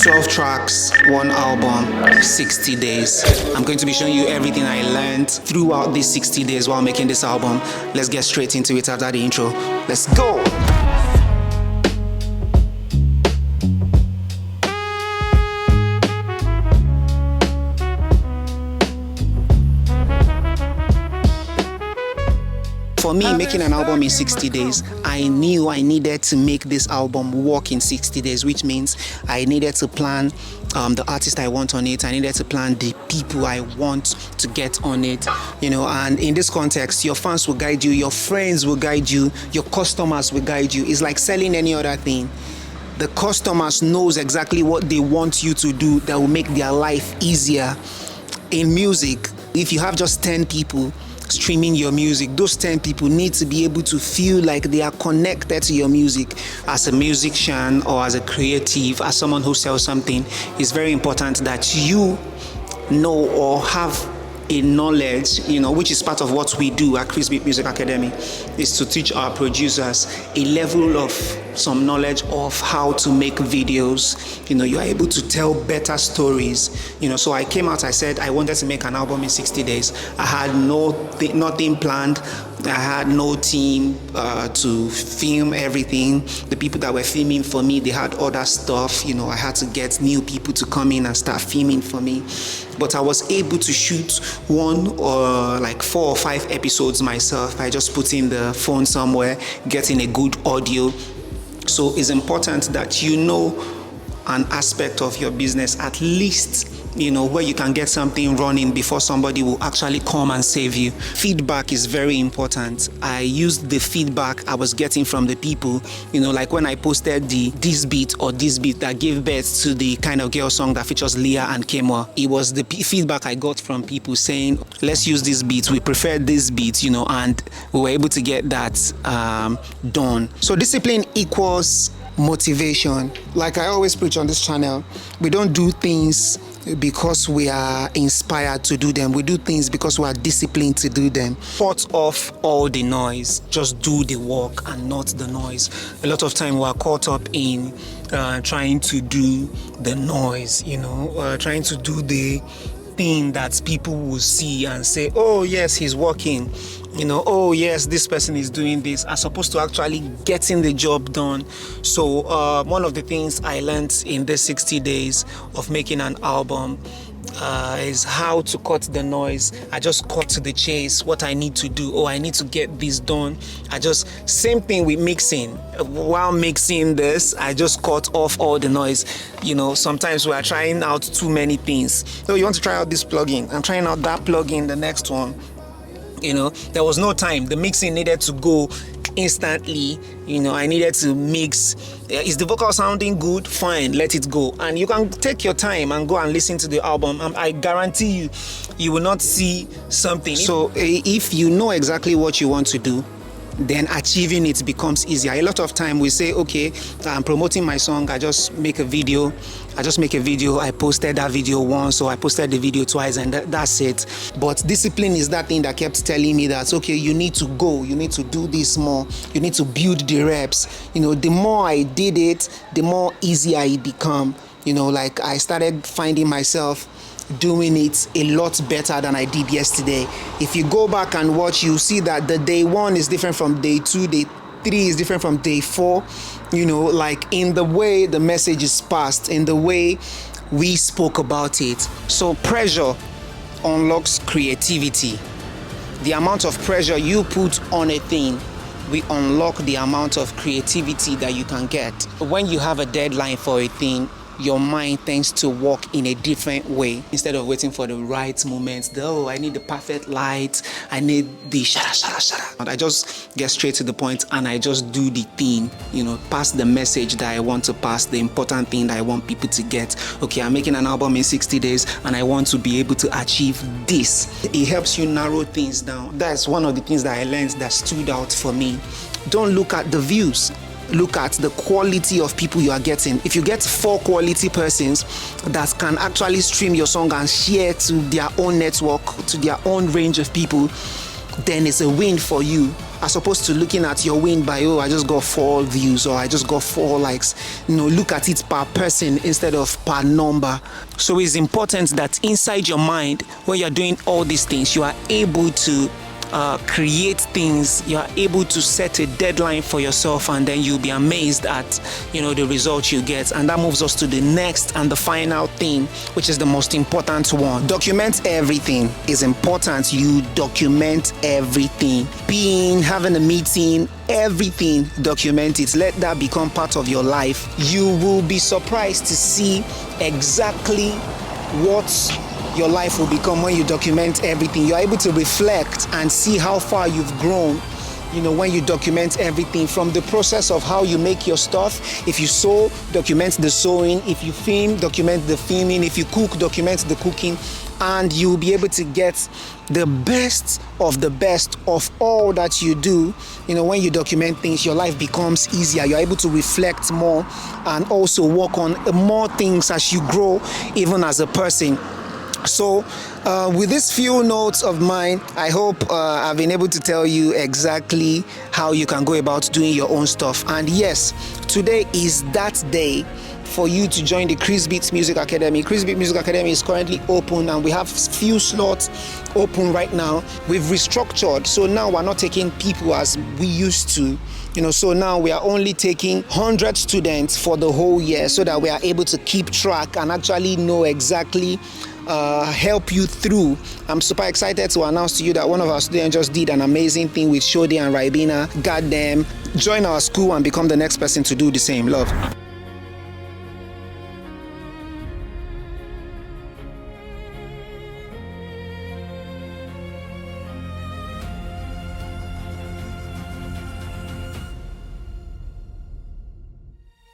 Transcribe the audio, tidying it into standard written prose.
12 tracks, one album, 60 days. I'm going to be showing you everything I learned throughout these 60 days while making this album. Let's get straight into it after the intro. Let's go! For me, making an album in 60 days, I knew I needed to make this album work in 60 days, which means I needed to plan the artist I want on it. I needed to plan the people I want to get on it, and in this context, your fans will guide you, your friends will guide you, your customers will guide you. It's like selling any other thing. The customers knows exactly what they want you to do that will make their life easier. In music, if you have just 10 people streaming your music, those 10 people need to be able to feel like they are connected to your music. As a musician or as a creative, as someone who sells something, it's very important that you know or have a knowledge, which is part of what we do at Krizbeatz Music Academy, is to teach our producers a level of some knowledge of how to make videos. You are able to tell better stories. So I came out, I said I wanted to make an album in 60 days. I had nothing planned. I had no team to film everything. The people that were filming for me, they had other stuff. I had to get new people to come in and start filming for me. But I was able to shoot 1 or 4 or 5 episodes myself by just putting the phone somewhere, getting a good audio. So it's important that you know an aspect of your business, at least, where you can get something running before somebody will actually come and save you. Feedback is very important. I used the feedback I was getting from the people, like when I posted this beat that gave birth to the Kind of Girl song that features Leah and Kemwa. It was the feedback I got from people saying, let's use this beat, we prefer this beat, and we were able to get that done. So discipline equals motivation. Like I always preach on this channel, we don't do things because we are inspired to do them. We do things because we are disciplined to do them. Cut off all the noise. Just do the work and not the noise. A lot of time we are caught up in trying to do the noise, trying to do the thing that people will see and say, oh yes, he's working. Oh yes, this person is doing this, as opposed to actually getting the job done. So one of the things I learned in the 60 days of making an album is how to cut the noise. I just cut to the chase what I need to do. Oh, I need to get this done. Same thing with mixing. While mixing this, I just cut off all the noise. Sometimes we are trying out too many things. So you want to try out this plugin, I'm trying out that plugin, the next one. There was no time. The mixing needed to go instantly. I needed to mix. Is the vocal sounding good? Fine, let it go. And you can take your time and go and listen to the album. I guarantee you will not see something. So if you know exactly what you want to do, then achieving it becomes easier. A lot of time we say, okay, I'm promoting my song, I just make a video, I posted that video once, or I posted the video twice, and that's it. But discipline is that thing that kept telling me that, okay, you need to go, you need to do this more, you need to build the reps. The more I did it, the more easier it became. I started finding myself doing it a lot better than I did yesterday. If you go back and watch, you'll see that the day 1 is different from day 2, day 3 is different from day 4, in the way the message is passed, in the way we spoke about it. So pressure unlocks creativity. The amount of pressure you put on a thing will unlock the amount of creativity that you can get. When you have a deadline for a thing, your mind tends to work in a different way. Instead of waiting for the right moment, I need the perfect light, I need the shara. I just get straight to the point and I just do the thing, pass the message that I want to pass, the important thing that I want people to get. Okay, I'm making an album in 60 days and I want to be able to achieve this. It helps you narrow things down. That's one of the things that I learned that stood out for me. Don't look at the views. Look at the quality of people you are getting. If you get 4 quality persons that can actually stream your song and share to their own network, to their own range of people, then it's a win for you, as opposed to looking at your win by, oh, I just got 4 views or I just got 4 likes. Look at it per person instead of per number. So it's important that inside your mind, when you're doing all these things, you are able to create things, you are able to set a deadline for yourself, and then you'll be amazed at the results you get. And that moves us to the next and the final thing, which is the most important one. Document everything. Is important. You document everything. Having a meeting, everything, document it. Let that become part of your life. You will be surprised to see exactly what your life will become when you document everything. You're able to reflect and see how far you've grown, when you document everything, from the process of how you make your stuff. If you sew, document the sewing. If you film, document the filming. If you cook, document the cooking. And you'll be able to get the best of the best of all that you do. When you document things, your life becomes easier. You're able to reflect more and also work on more things as you grow, even as a person. So with these few notes of mine, I hope I've been able to tell you exactly how you can go about doing your own stuff. And yes, today is that day for you to join the Krizbeatz Music Academy. Krizbeatz Music Academy is currently open, and we have few slots open right now. We've restructured, so now we're not taking people as we used to. So now we are only taking 100 students for the whole year, so that we are able to keep track and actually know exactly help you through. I'm super excited to announce to you that one of our students just did an amazing thing with Shodi and Raibina. Got them. Join our school and become the next person to do the same. Love.